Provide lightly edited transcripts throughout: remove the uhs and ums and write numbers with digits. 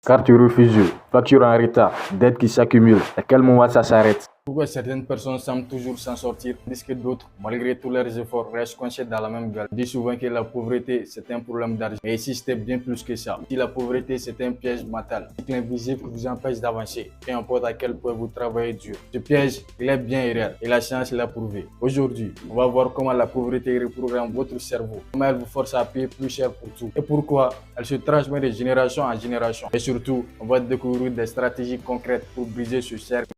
Carte refusée, facture en retard, dette qui s'accumule. À quel moment ça s'arrête? Pourquoi certaines personnes semblent toujours s'en sortir, tandis que d'autres, malgré tous leurs efforts, restent coincées dans la même galère? On dit souvent que la pauvreté, c'est un problème d'argent. Mais ici, c'était bien plus que ça. Si la pauvreté, c'est un piège mortel, c'est l'invisible qui vous empêche d'avancer, peu importe à quel point vous travaillez dur. Ce piège, il est bien réel et la science l'a prouvé. Aujourd'hui, on va voir comment la pauvreté reprogramme votre cerveau, comment elle vous force à payer plus cher pour tout et pourquoi elle se transmet de génération en génération. Et surtout, on va découvrir des stratégies concrètes pour briser ce cercle.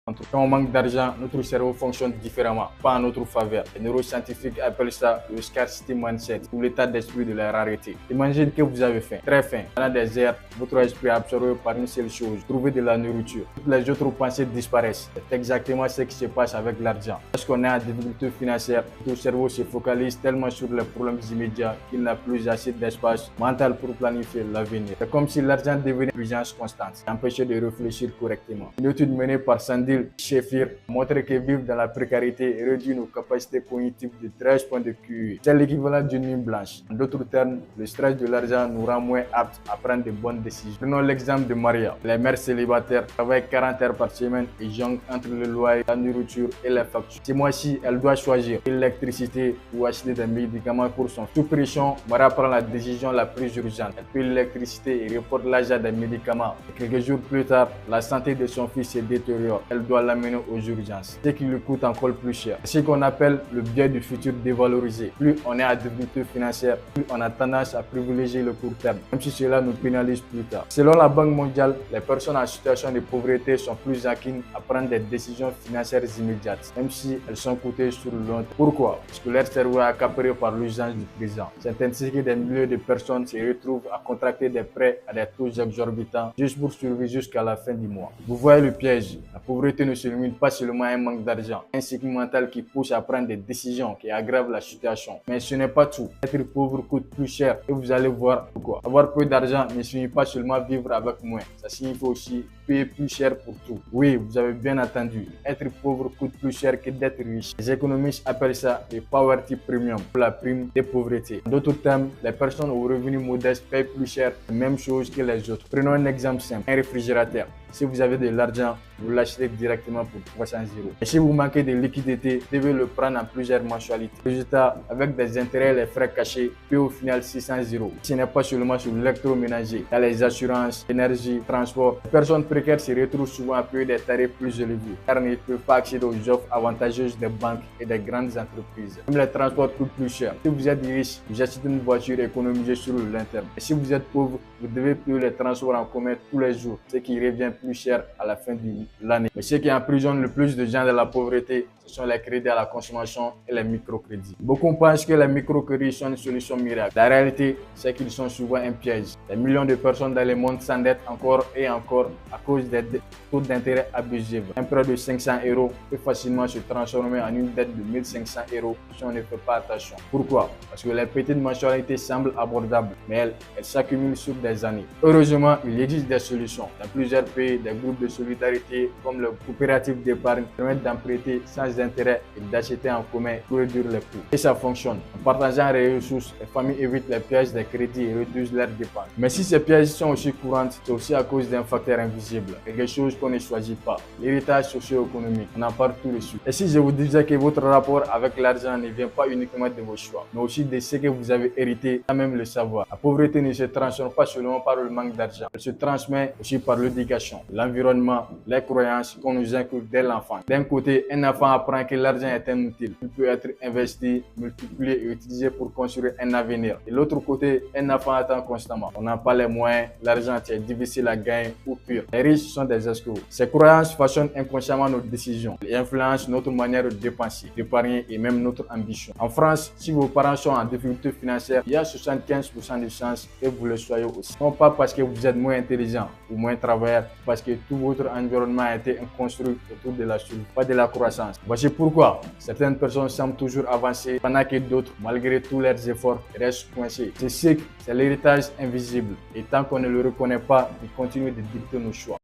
Quand on manque d'argent, notre cerveau fonctionne différemment, pas en notre faveur. Les neuroscientifiques appellent ça le scarcity mindset ou l'état d'esprit de la rareté. Imaginez que vous avez faim, très faim. Pendant des heures, votre esprit est absorbé par une seule chose, trouver de la nourriture. Toutes les autres pensées disparaissent. C'est exactement ce qui se passe avec l'argent. Lorsqu'on est en difficulté financière, notre cerveau se focalise tellement sur les problèmes immédiats qu'il n'a plus assez d'espace mental pour planifier l'avenir. C'est comme si l'argent devenait une urgence constante, empêchait de réfléchir correctement. Une étude menée par Sandil Sheffield montre que vivre dans la précarité réduit nos capacités cognitives de 13 points de QI. C'est l'équivalent d'une nuit blanche. En d'autres termes, le stress de l'argent nous rend moins aptes à prendre de bonnes décisions. Prenons l'exemple de Maria. Les mères célibataires travaillent 40 heures par semaine et jonglent entre le loyer, la nourriture et les factures. Ce mois-ci, elle doit choisir l'électricité ou acheter des médicaments pour son sous pression. Maria prend la décision la plus urgente. Elle paye l'électricité et reporte l'achat des médicaments. Et quelques jours plus tard, la santé de son fils se détériore. Elle doit l'amener aux urgences, ce qui lui coûte encore plus cher. C'est ce qu'on appelle le biais du futur dévalorisé. Plus on est en difficulté financière, plus on a tendance à privilégier le court terme, même si cela nous pénalise plus tard. Selon la Banque mondiale, les personnes en situation de pauvreté sont plus enclines à prendre des décisions financières immédiates, même si elles sont coûteuses sur le long terme. Pourquoi? Parce que leur cerveau est accaparé par l'urgence du présent. C'est ainsi que des milliers de personnes se retrouvent à contracter des prêts à des taux exorbitants juste pour survivre jusqu'à la fin du mois. Vous voyez le piège. La pauvreté ne se limite pas seulement à un manque d'argent, un cycle mental qui pousse à prendre des décisions qui aggravent la situation. Mais ce n'est pas tout. Être pauvre coûte plus cher et vous allez voir pourquoi. Avoir peu d'argent ne signifie pas seulement vivre avec moins, ça signifie aussi payer plus cher pour tout. Oui, vous avez bien entendu, être pauvre coûte plus cher que d'être riche. Les économistes appellent ça le poverty premium, pour la prime de pauvreté. En d'autres termes, les personnes aux revenus modestes payent plus cher la même chose que les autres. Prenons un exemple simple, un réfrigérateur. Si vous avez de l'argent, vous l'achetez directement pour 300 €. Et si vous manquez de liquidité, vous devez le prendre en plusieurs mensualités. Résultat, avec des intérêts et les frais cachés, puis au final 600 €. Ce n'est pas seulement sur l'électroménager, il y a les assurances, l'énergie, transport. Les personnes précaires se retrouvent souvent à payer des tarifs plus élevés, car ils ne peuvent pas accéder aux offres avantageuses des banques et des grandes entreprises. Même les transports coûtent plus cher. Si vous êtes riche, vous achetez une voiture économisée sur le long terme. Et si vous êtes pauvre, vous devez payer les transports en commun tous les jours, ce qui revient plus cher à la fin de l'année. Mais ce qui emprisonne le plus de gens de la pauvreté, ce sont les crédits à la consommation et les microcrédits. Beaucoup pensent que les microcrédits sont une solution miracle. La réalité, c'est qu'ils sont souvent un piège. Des millions de personnes dans le monde s'endettent encore et encore à cause des taux d'intérêt abusifs. Un prêt de 500 € peut facilement se transformer en une dette de 1500 € si on ne fait pas attention. Pourquoi? Parce que les petites mensualités semblent abordables, mais elles s'accumulent sur des années. Heureusement, il existe des solutions. Dans plusieurs pays, des groupes de solidarité comme le coopérative d'épargne permettent d'emprunter sans intérêt et d'acheter en commun pour réduire les coûts. Et ça fonctionne. En partageant les ressources, les familles évitent les pièges des crédits et réduisent leurs dépenses. Mais si ces pièges sont aussi courantes, c'est aussi à cause d'un facteur invisible, quelque chose qu'on ne choisit pas, l'héritage socio-économique. On en parle tout de suite. Et si je vous disais que votre rapport avec l'argent ne vient pas uniquement de vos choix, mais aussi de ce que vous avez hérité sans même le savoir. La pauvreté ne se transforme pas seulement par le manque d'argent, elle se transmet aussi par l'éducation, l'environnement, les croyances qu'on nous inculque dès l'enfance. D'un côté, un enfant apprend que l'argent est inutile, il peut être investi, multiplié et utilisé pour construire un avenir. De l'autre côté, un enfant attend constamment. On n'a pas les moyens, l'argent est difficile à gagner ou pire. Les riches sont des escrocs. Ces croyances façonnent inconsciemment nos décisions et influencent notre manière de dépenser, d'épargner et même notre ambition. En France, si vos parents sont en difficulté financière, il y a 75% de chances que vous le soyez aussi. Non pas parce que vous êtes moins intelligent ou moins travailleur, parce que tout votre environnement a été construit autour de la survie, pas de la croissance. Voici pourquoi certaines personnes semblent toujours avancer pendant que d'autres, malgré tous leurs efforts, restent coincés. Ce cycle, c'est l'héritage invisible et tant qu'on ne le reconnaît pas, il continue de dicter nos choix.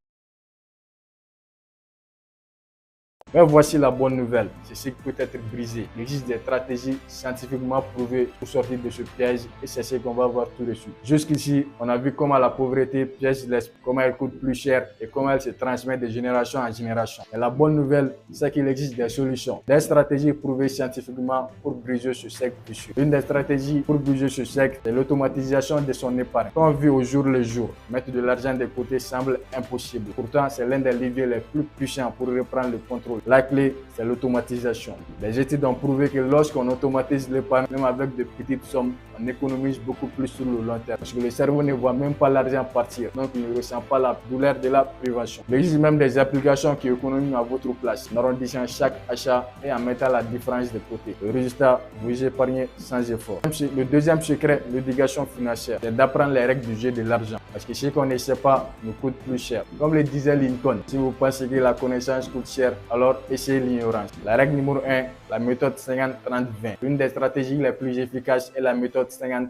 Mais voici la bonne nouvelle, c'est ce qui peut être brisé. Il existe des stratégies scientifiquement prouvées pour sortir de ce piège et c'est ce qu'on va voir tout de suite. Jusqu'ici, on a vu comment la pauvreté piège l'esprit, comment elle coûte plus cher et comment elle se transmet de génération en génération. Et la bonne nouvelle, c'est qu'il existe des solutions, des stratégies prouvées scientifiquement pour briser ce cercle vicieux. Une des stratégies pour briser ce cercle, c'est l'automatisation de son épargne. Quand on vit au jour le jour, mettre de l'argent de côté semble impossible. Pourtant, c'est l'un des leviers les plus puissants pour reprendre le contrôle. La clé, c'est l'automatisation. Les études ont prouvé que lorsqu'on automatise l'épargne, même avec de petites sommes, on économise beaucoup plus sur le long terme. Parce que le cerveau ne voit même pas l'argent partir. Donc, il ne ressent pas la douleur de la privation. Il existe même des applications qui économisent à votre place, en arrondissant chaque achat et en mettant la différence de côté. Le résultat, vous épargnez sans effort. Le deuxième secret, l'éducation financière, c'est d'apprendre les règles du jeu de l'argent. Parce que ce qu'on ne sait pas nous coûte plus cher. Comme le disait Lincoln, si vous pensez que la connaissance coûte cher, alors essayez l'ignorance. La règle numéro 1, la méthode 50-30-20. L'une des stratégies les plus efficaces est la méthode 50-30-20.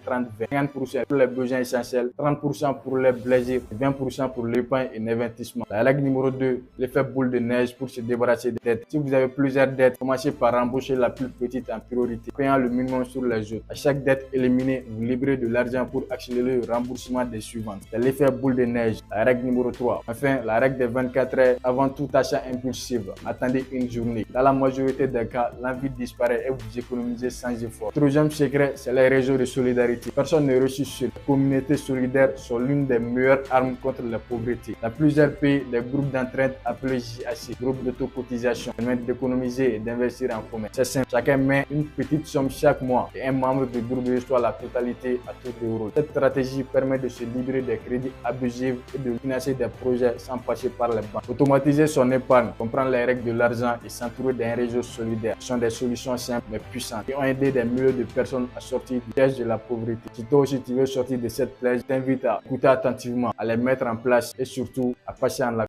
50% pour les besoins essentiels, 30% pour les plaisirs, 20% pour l'épargne et l'investissement. La règle numéro 2, l'effet boule de neige pour se débarrasser des dettes. Si vous avez plusieurs dettes, commencez par rembourser la plus petite en priorité, payant le minimum sur les autres. À chaque dette éliminée, vous libérez de l'argent pour accélérer le remboursement des suivantes. C'est l'effet boule de neige. La règle numéro 3. Enfin, la règle des 24 heures avant tout achat impulsif. Attendez une journée. Dans la majorité des cas, l'envie disparaît et vous économisez sans effort. Troisième secret, c'est les réseaux de solidarité. Personne ne réussit seul. Les communautés solidaires sont l'une des meilleures armes contre la pauvreté. Dans plusieurs pays, les groupes d'entraide appelés JAC, groupes d'autocotisation, permettent d'économiser et d'investir en commun. C'est simple. Chacun met une petite somme chaque mois et un membre du groupe reçoit la totalité à tour de rôle. Cette stratégie permet de se libérer des crédits abusifs et de financer des projets sans passer par les banques. Automatiser son épargne, comprendre les règles de l'argent et s'entourer d'un réseau solidaire sont des solutions simples mais puissantes qui ont aidé des milliers de personnes à sortir du piège de la pauvreté. Si toi aussi tu veux sortir de cette piège, je t'invite à écouter attentivement, à les mettre en place et surtout à passer en action.